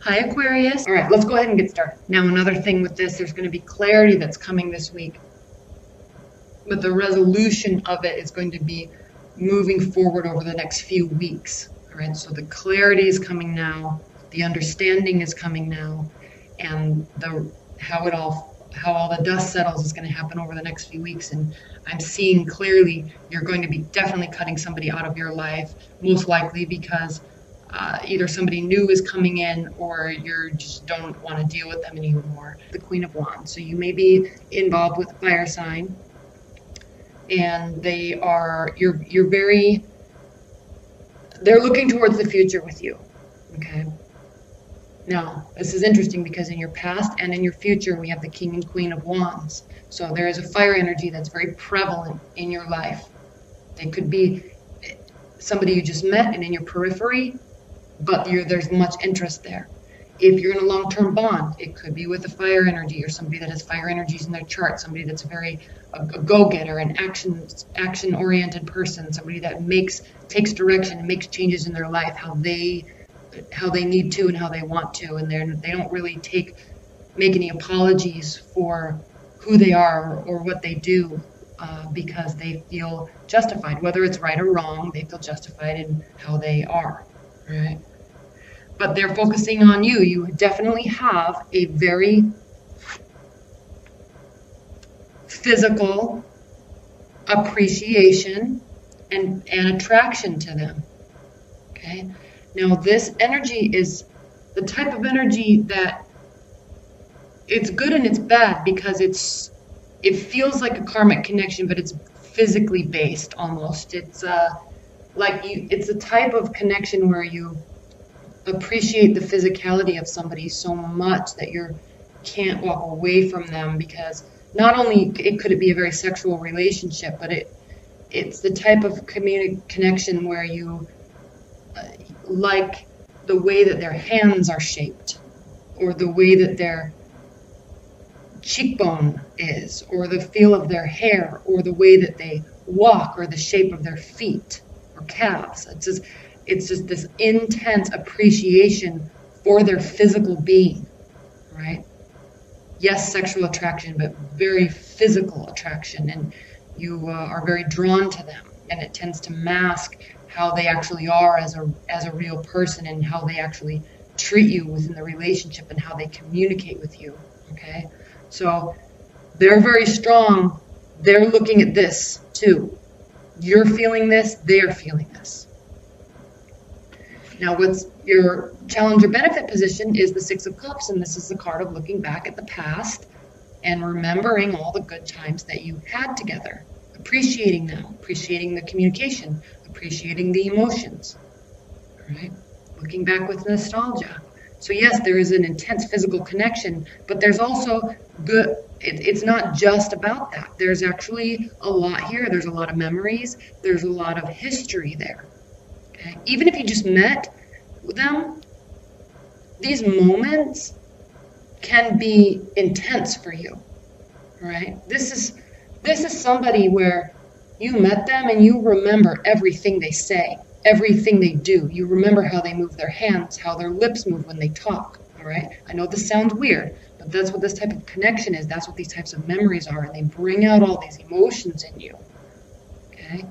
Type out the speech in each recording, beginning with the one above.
Hi Aquarius. All right, let's go ahead and get started. Now another thing with this, there's going to be clarity that's coming this week. But the resolution of it is going to be moving forward over the next few weeks. All right, so the clarity is coming now, the understanding is coming now, and how all the dust settles is going to happen over the next few weeks. And I'm seeing clearly you're going to be definitely cutting somebody out of your life, most likely because either somebody new is coming in or you just don't want to deal with them anymore. The Queen of Wands. So you may be involved with a fire sign, and they're looking towards the future with you. Okay. Now, this is interesting because in your past and in your future, we have the King and Queen of Wands. So there is a fire energy that's very prevalent in your life. They could be somebody you just met and in your periphery, but there's much interest there. If you're in a long-term bond, it could be with a fire energy or somebody that has fire energies in their chart, somebody that's a go-getter, an action-oriented person, somebody that takes direction and makes changes in their life, how they need to and how they want to, and they don't really make any apologies for who they are or what they do because they feel justified. Whether it's right or wrong, they feel justified in how they are, right? But they're focusing on you. You definitely have a very physical appreciation and attraction to them, okay? Now, this energy is the type of energy that it's good and it's bad because it feels like a karmic connection, but it's physically based almost. It's it's a type of connection where you appreciate the physicality of somebody so much that you can't walk away from them, because not only could it be a very sexual relationship, but it's the type of connection where you like the way that their hands are shaped, or the way that their cheekbone is, or the feel of their hair, or the way that they walk, or the shape of their feet or calves. It's just this intense appreciation for their physical being, right? Yes, sexual attraction, but very physical attraction, and you are very drawn to them, and it tends to mask how they actually are as a real person, and how they actually treat you within the relationship, and how they communicate with you, okay? So they're very strong. They're looking at this too. You're feeling this, they're feeling this. Now, what's your challenge or benefit position is the Six of Cups, and this is the card of looking back at the past and remembering all the good times that you had together, appreciating them, appreciating the communication, appreciating the emotions, all right? Looking back with nostalgia. So yes, there is an intense physical connection, but there's also good, it's not just about that. There's actually a lot here. There's a lot of memories. There's a lot of history there. Okay? Even if you just met them, these moments can be intense for you, right? This is somebody where you met them and you remember everything they say, everything they do. You remember how they move their hands, how their lips move when they talk, all right? I know this sounds weird, but that's what this type of connection is. That's what these types of memories are, and they bring out all these emotions in you, okay?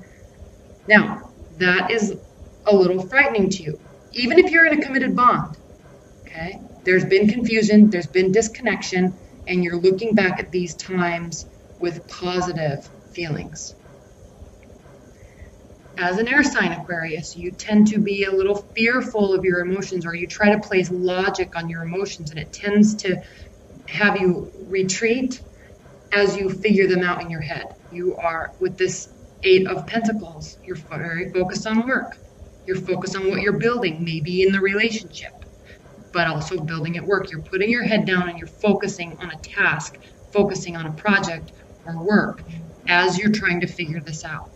Now, that is a little frightening to you, even if you're in a committed bond, okay? There's been confusion, there's been disconnection, and you're looking back at these times with positive feelings. As an air sign, Aquarius, you tend to be a little fearful of your emotions, or you try to place logic on your emotions, and it tends to have you retreat as you figure them out in your head. You are, with this Eight of Pentacles, you're very focused on work. You're focused on what you're building, maybe in the relationship, but also building at work. You're putting your head down and you're focusing on a task, focusing on a project or work as you're trying to figure this out.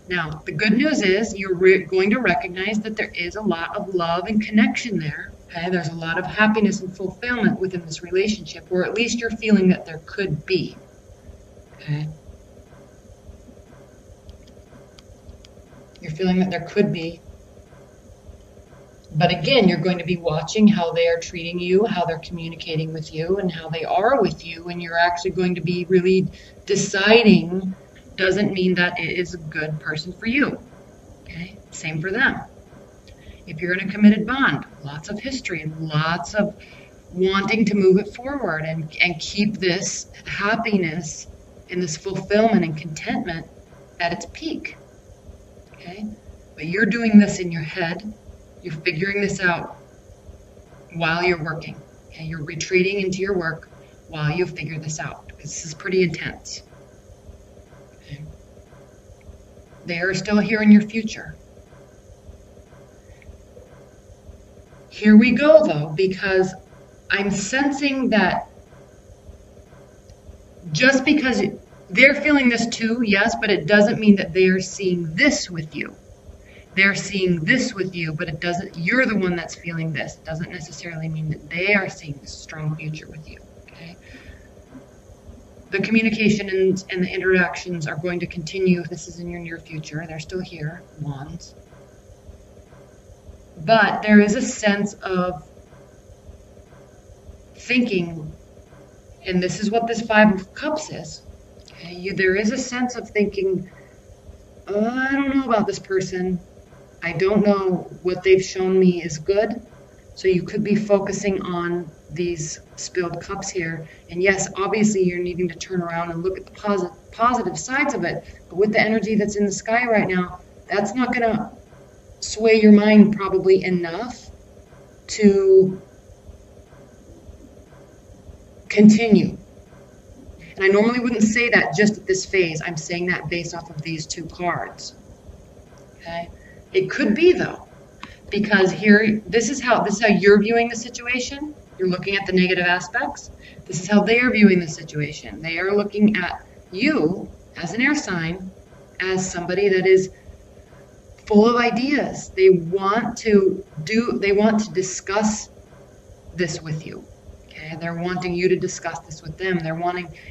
Now, the good news is you're going to recognize that there is a lot of love and connection there. Okay? There's a lot of happiness and fulfillment within this relationship, or at least you're feeling that there could be. Okay? You're feeling that there could be. But again, you're going to be watching how they are treating you, how they're communicating with you, and how they are with you. And you're actually going to be really deciding, doesn't mean that it is a good person for you. Okay, same for them. If you're in a committed bond, lots of history and lots of wanting to move it forward and keep this happiness and this fulfillment and contentment at its peak. Okay, but you're doing this in your head. You're figuring this out while you're working. Okay, you're retreating into your work while you figure this out, because this is pretty intense. Okay. They are still here in your future. Here we go, though, because I'm sensing that just because they're feeling this too, yes, but it doesn't mean that they are seeing this with you. They're seeing this with you, but it doesn't, you're the one that's feeling this. It doesn't necessarily mean that they are seeing this strong future with you, okay? The communication and the interactions are going to continue if this is in your near future. They're still here, wands. But there is a sense of thinking, and this is what this Five of Cups is. Okay? There is a sense of thinking, oh, I don't know about this person. I don't know what they've shown me is good. So you could be focusing on these spilled cups here. And yes, obviously you're needing to turn around and look at the positive sides of it. But with the energy that's in the sky right now, that's not going to sway your mind probably enough to continue. And I normally wouldn't say that just at this phase. I'm saying that based off of these two cards. Okay? It could be, though, because here, this is how you're viewing the situation. You're looking at the negative aspects. This is how they are viewing the situation. They are looking at you as an air sign, as somebody that is full of ideas. They want to discuss this with you. Okay, they're wanting you to discuss this with them.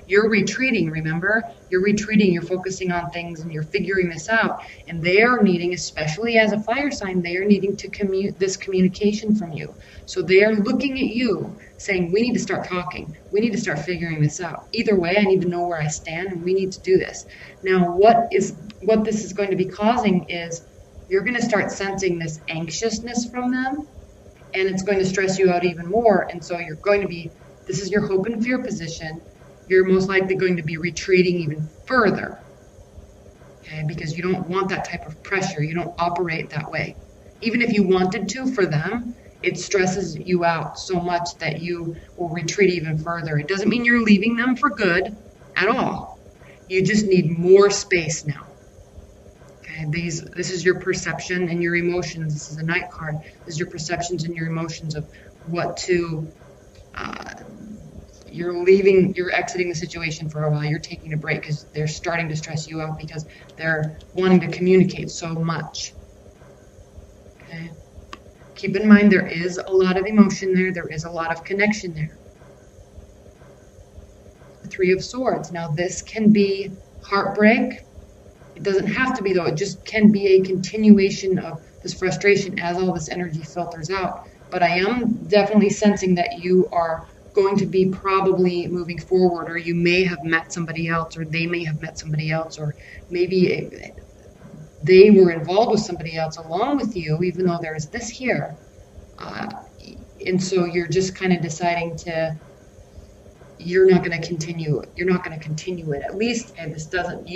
You're retreating, remember? You're retreating, you're focusing on things and you're figuring this out. And they are needing, especially as a fire sign, they are needing to this communication from you. So they are looking at you saying, we need to start talking. We need to start figuring this out. Either way, I need to know where I stand and we need to do this. Now, what this is going to be causing is you're going to start sensing this anxiousness from them. And it's going to stress you out even more. And so you're going to be, this is your hope and fear position. You're most likely going to be retreating even further. Okay, because you don't want that type of pressure. You don't operate that way. Even if you wanted to for them, it stresses you out so much that you will retreat even further. It doesn't mean you're leaving them for good at all. You just need more space now. Okay, this is your perception and your emotions. This is a Knight card. This is your perceptions and your emotions of what to, you're exiting the situation for a while. You're taking a break because they're starting to stress you out because they're wanting to communicate so much. Okay. Keep in mind there is a lot of emotion there. There is a lot of connection there. The Three of Swords. Now this can be heartbreak. It doesn't have to be, though. It just can be a continuation of this frustration as all this energy filters out. But I am definitely sensing that you are going to be probably moving forward, or you may have met somebody else, or they may have met somebody else, or maybe they were involved with somebody else along with you, even though there's this here. And so you're just kind of deciding to, you're not going to continue it, at least. And this doesn't,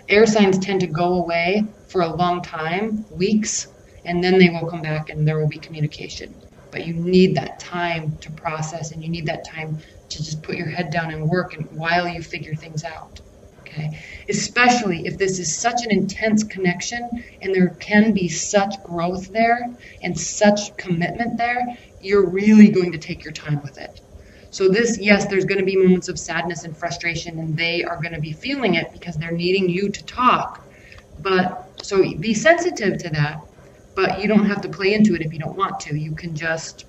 air signs tend to go away for a long time, weeks, and then they will come back and there will be communication. But you need that time to process, and you need that time to just put your head down and work, and while you figure things out. Okay, especially if this is such an intense connection and there can be such growth there and such commitment there, you're really going to take your time with it. So this, yes, there's going to be moments of sadness and frustration, and they are going to be feeling it because they're needing you to talk. But so be sensitive to that, but you don't have to play into it if you don't want to. You can just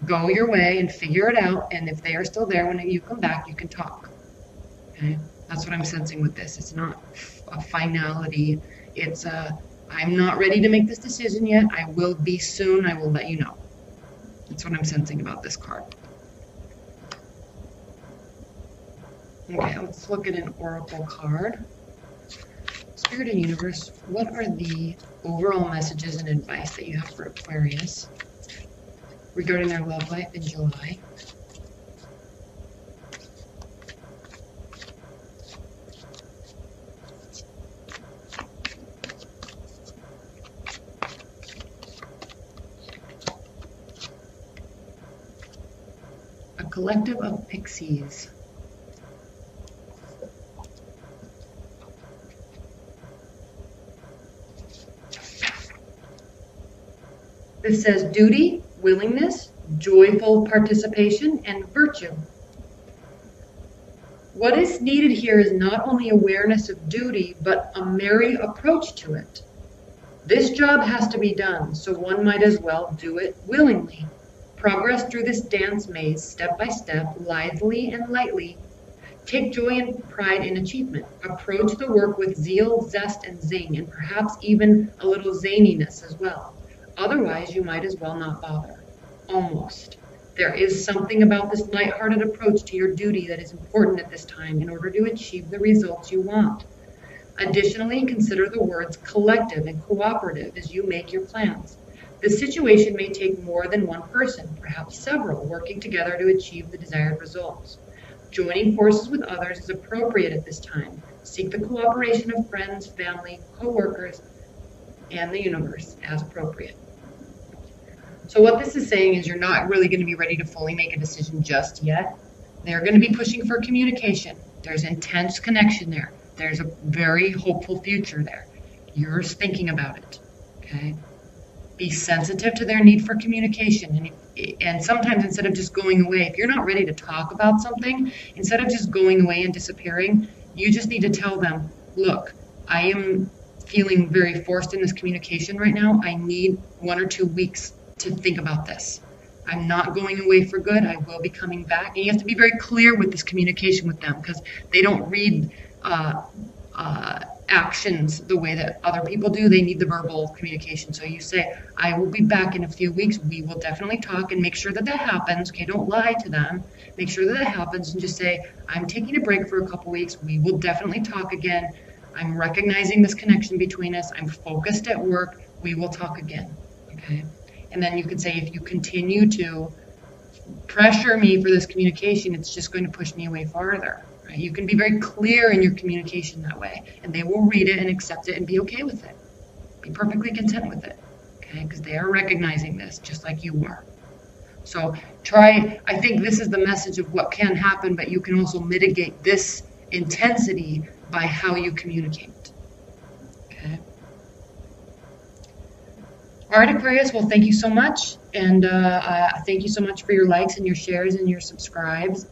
go your way and figure it out, and if they are still there when you come back, you can talk. Okay? That's what I'm sensing with this. It's not a finality. It's I'm not ready to make this decision yet. I will be soon. I will let you know. That's what I'm sensing about this card. Okay, let's look at an oracle card. Spirit and Universe, what are the overall messages and advice that you have for Aquarius regarding their love life in July? A collective of pixies. This says duty, willingness, joyful participation, and virtue. What is needed here is not only awareness of duty, but a merry approach to it. This job has to be done, so one might as well do it willingly. Progress through this dance maze, step by step, lithely and lightly. Take joy and pride in achievement. Approach the work with zeal, zest, and zing, and perhaps even a little zaniness as well. Otherwise, you might as well not bother. Almost. There is something about this lighthearted approach to your duty that is important at this time in order to achieve the results you want. Additionally, consider the words collective and cooperative as you make your plans. The situation may take more than one person, perhaps several, working together to achieve the desired results. Joining forces with others is appropriate at this time. Seek the cooperation of friends, family, co-workers, and the universe as appropriate. So what this is saying is you're not really going to be ready to fully make a decision just yet. They're going to be pushing for communication. There's intense connection there. There's a very hopeful future there. You're thinking about it, okay? Be sensitive to their need for communication. And sometimes instead of just going away, if you're not ready to talk about something, instead of just going away and disappearing, you just need to tell them, look, I am feeling very forced in this communication right now. I need 1 or 2 weeks to think about this. I'm not going away for good. I will be coming back. And you have to be very clear with this communication with them because they don't read actions the way that other people do. They need the verbal communication. So you say, I will be back in a few weeks. We will definitely talk and make sure that that happens. Okay, don't lie to them. Make sure that that happens and just say, I'm taking a break for a couple weeks. We will definitely talk again. I'm recognizing this connection between us. I'm focused at work. We will talk again. Okay. And then you could say, if you continue to pressure me for this communication, it's just going to push me away farther. Right? You can be very clear in your communication that way, and they will read it and accept it and be okay with it. Be perfectly content with it, okay? Because they are recognizing this just like you are. So I think this is the message of what can happen, but you can also mitigate this intensity by how you communicate. Okay. All right, Aquarius, well, thank you so much. And thank you so much for your likes and your shares and your subscribes.